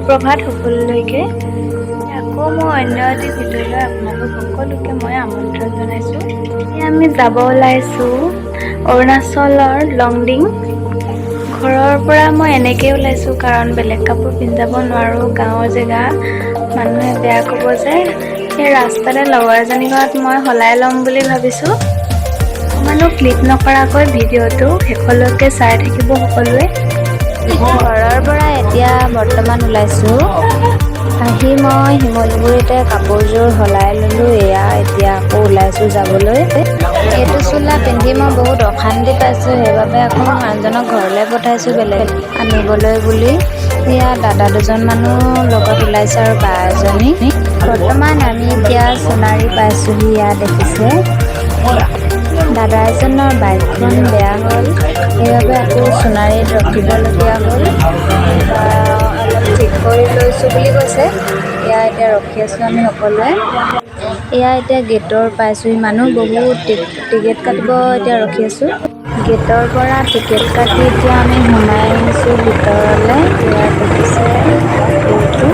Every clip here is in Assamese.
সুপ্ৰভাত সকলোলৈকে। আকৌ মই অন্য এটি ভিডিঅ'লৈ আপোনালোক সকলোকে মই আমন্ত্ৰণ জনাইছোঁ। এতিয়া আমি যাব ওলাইছোঁ অৰুণাচলৰ লংডিং। ঘৰৰ পৰা মই এনেকৈ ওলাইছোঁ কাৰণ বেলেগ কাপোৰ পিন্ধি যাব নোৱাৰোঁ। গাঁৱৰ জেগা, মানুহে বেয়া ক'ব যে। সেই ৰাস্তাতে লগৰ এজনীৰ ঘৰত মই সলাই ল'ম বুলি ভাবিছোঁ। অকণমানো ক্লিক নকৰাকৈ ভিডিঅ'টো শেষলৈকে চাই থাকিব সকলোৱে। ঘৰৰ পৰা এতিয়া বৰ্তমান ওলাইছোঁ। আহি মই শিমলুগুৰিতে কাপোৰযোৰ সলাই ল'লোঁ। এতিয়া আকৌ ওলাইছোঁ যাবলৈ। এইটো চোলা পিন্ধি মই বহুত অশান্তি পাইছোঁ, সেইবাবে আকৌ মানুহজনক ঘৰলৈ পঠাইছোঁ বেলেগ আনিবলৈ বুলি। এয়া দাদা দুজনমানো লগত ওলাইছে আৰু বা এজনী। বৰ্তমান আমি এতিয়া সোণাৰী পাইছোঁহি। ইয়াত দেখিছে দাদা এজনৰ বাইকখন বেয়া হ'ল, সেইবাবে আকৌ সোণাৰীত ৰখিবলগীয়া হ'ল। অলপ ঠিক কৰি লৈছোঁ বুলি কৈছে। এতিয়া ৰখি আছোঁ আমি সকলোৱে। এতিয়া গেটৰ পাইছোঁহি, মানুহ বহুত। টিকেট কাটিব এতিয়া ৰখি আছোঁ। গেটৰ পৰা টিকেট কাটি এতিয়া আমি সোমাই আহিছোঁ ভিতৰলৈ। ইয়াত দেখিছে ভিউটো।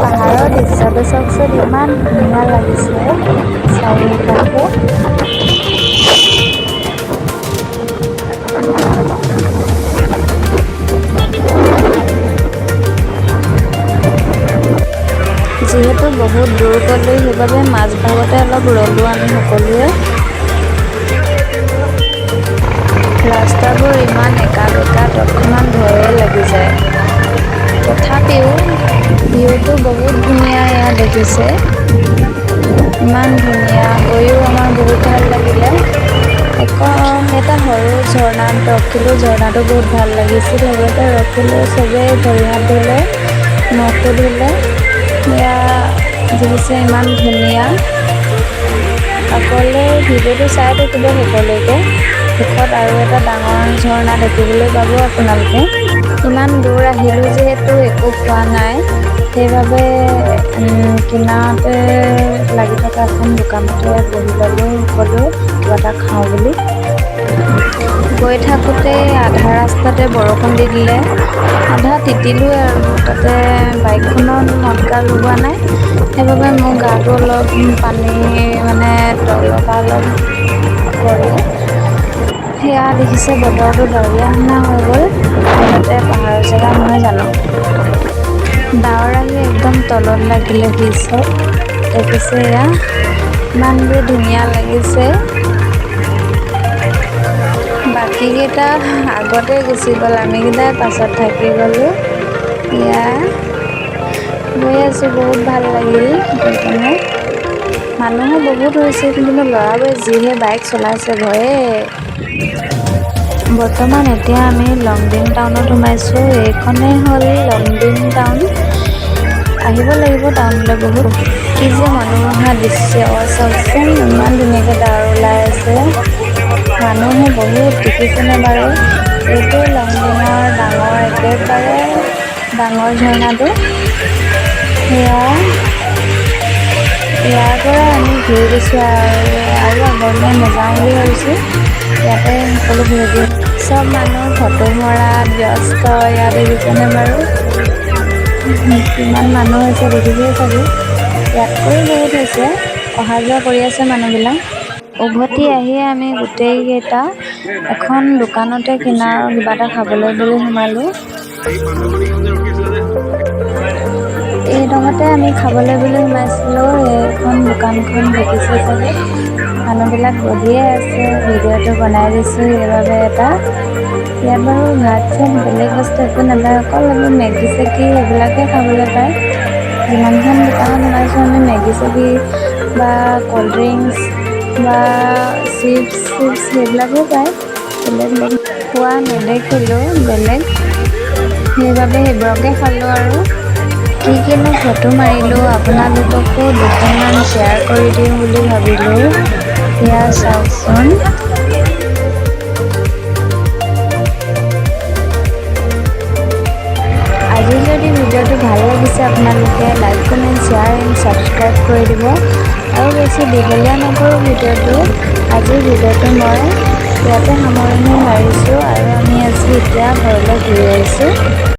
পাহাৰৰ দৃশ্যটো চাওকচোন, ইমান ধুনীয়া লাগিছে চাৰিওকাষে। যিহেতু বহুত দূৰ গ'লোঁ, সেইবাবে মাজভাগতে অলপ ৰ'লোঁ আমি সকলোৱে। ৰাস্তাবোৰ ইমান একা বেকা, তৎক্ষণাত ভয়ে লাগি যায়। তথাপিও ভিউটো বহুত ধুনীয়া। এয়া দেখিছে ইমান ধুনীয়া, গৈও আমাৰ বহুত ভাল লাগিলে। এটা সৰু ঝৰ্ণাত ৰখিলোঁ, ঝৰ্ণাটো বহুত ভাল লাগিছিল। সেইবাবে ৰখিলোঁ, চবেই ভৰি হাত ধুলে, মুখো ধুলে। এয়া দেখিছে ইমান ধুনীয়া। আগলৈ ভিডিঅ'টো চাই থাকিব সকলোকে। শেষত আৰু এটা ডাঙৰ ঝৰ্ণা দেখিবলৈ পাব আপোনালোকে। ইমান দূৰ আহিলোঁ যিহেতু একো খোৱা নাই, সেইবাবে কিনাৰতে লাগি থকা এখন দোকানতে বহি ল'লোঁ সকলোৱে কিবা এটা খাওঁ বুলি। গৈ থাকোঁতে আধা ৰাস্তাতে বৰষুণ দি দিলে, আধা তিতিলোঁ আৰু। তাতে বাইকখনত মটকা লগোৱা নাই, সেইবাবে মোৰ গাটো অলপ পানী তলৰ পৰা অলপ পৰিলে। সেয়া দেখিছে বতৰটো ডাৱৰীয়া নিচিনা হৈ গ'ল। তাতে পাহাৰৰ জেগা নহয় জানো। ডাৱৰ আহি একদম তলত লাগিলেহি চব দেখিছে। এয়া ইমান যে ধুনীয়া লাগিছে। বাকীকেইটা আগতে গুচি গ'ল, আমিকেইটাই পাছত থাকি গ'লোঁ। এয়া গৈ আছোঁ, বহুত ভাল লাগিল গৈ কেনে। মানুহো বহুত হৈছে, কিন্তু ল'ৰাবোৰে যিহে বাইক চলাইছে ভয়ে। বৰ্তমান এতিয়া আমি লংডিং টাউনত সোমাইছোঁ। এইখনেই হ'ল লংডিং টাউন। আহিব লাগিব টাউনলৈ। বহুত কি যে মনোমোহা দৃশ্য চাওকচোন, ইমান ধুনীয়াকৈ ডাৱৰ ওলাই আছে। মানুহো বহুত, দেখিছেনে বাৰু। এইটো লংডিঙৰ একেবাৰে ডাঙৰ ঝৰ্ণাটো। ইয়াৰ পৰা আমি ঘূৰি দিছোঁ আৰু আগলৈ নাযাওঁ বুলি ভাবিছোঁ। ইয়াতে সকলো ঘূৰি দিওঁ। চব মানুহ ফটো মৰাত ব্যস্ত। ইয়াত দেখিছেনে বাৰু কিমান মানুহ হৈছে, দেখিছেই চাগে। ইয়াতকৈও বহুত হৈছে, অহা যোৱা কৰি আছে মানুহবিলাক। উভতি আহি আমি গোটেইকেইটা এখন দোকানতে কিবা এটা খাবলৈ বুলি সোমালোঁ। এইডোখৰতে আমি খাবলৈ বুলি সোমাইছিলোঁ। এইখন দোকানখন দেখিছে চাগে। মানুহবিলাক বহিয়ে আছে, ভিডিঅ'টো বনাই দিছোঁ সেইবাবে এটা। ইয়াত বাৰু ভাত চাত বেলেগ বস্তু একো নাপায়, অকল আমি মেগী চেগী সেইবিলাকে খাবলৈ পায়। যিমানখন দোকানত সোমাইছোঁ আমি মেগী চেগী বা ক'ল্ড ড্ৰিংকছ বা চিপছ সেইবিলাকো পায়। বেলেগ খোৱা নেদেখিলোঁ বেলেগ, সেইবাবে সেইবোৰকে খালোঁ আৰু। কিনো ফটো মাৰিলোঁ, আপোনালোককো দুখনমান শ্বেয়াৰ কৰি দিওঁ বুলি ভাবিলোঁ। এয়া চাওকচোন। আজি যদি ভিডিঅ'টো ভাল লাগিছে লাগিছে আপোনালোকে like comment share and subscribe কৰি দিব। আৰু বেছি দীঘলীয়া নকৰোঁ ভিডিঅ'টো, আজিৰ ভিডিঅ'টো মই ইয়াতে সামৰণি মাৰিছোঁ আৰু আমি আজি এতিয়া ঘৰলৈ ঘূৰি আহিছোঁ।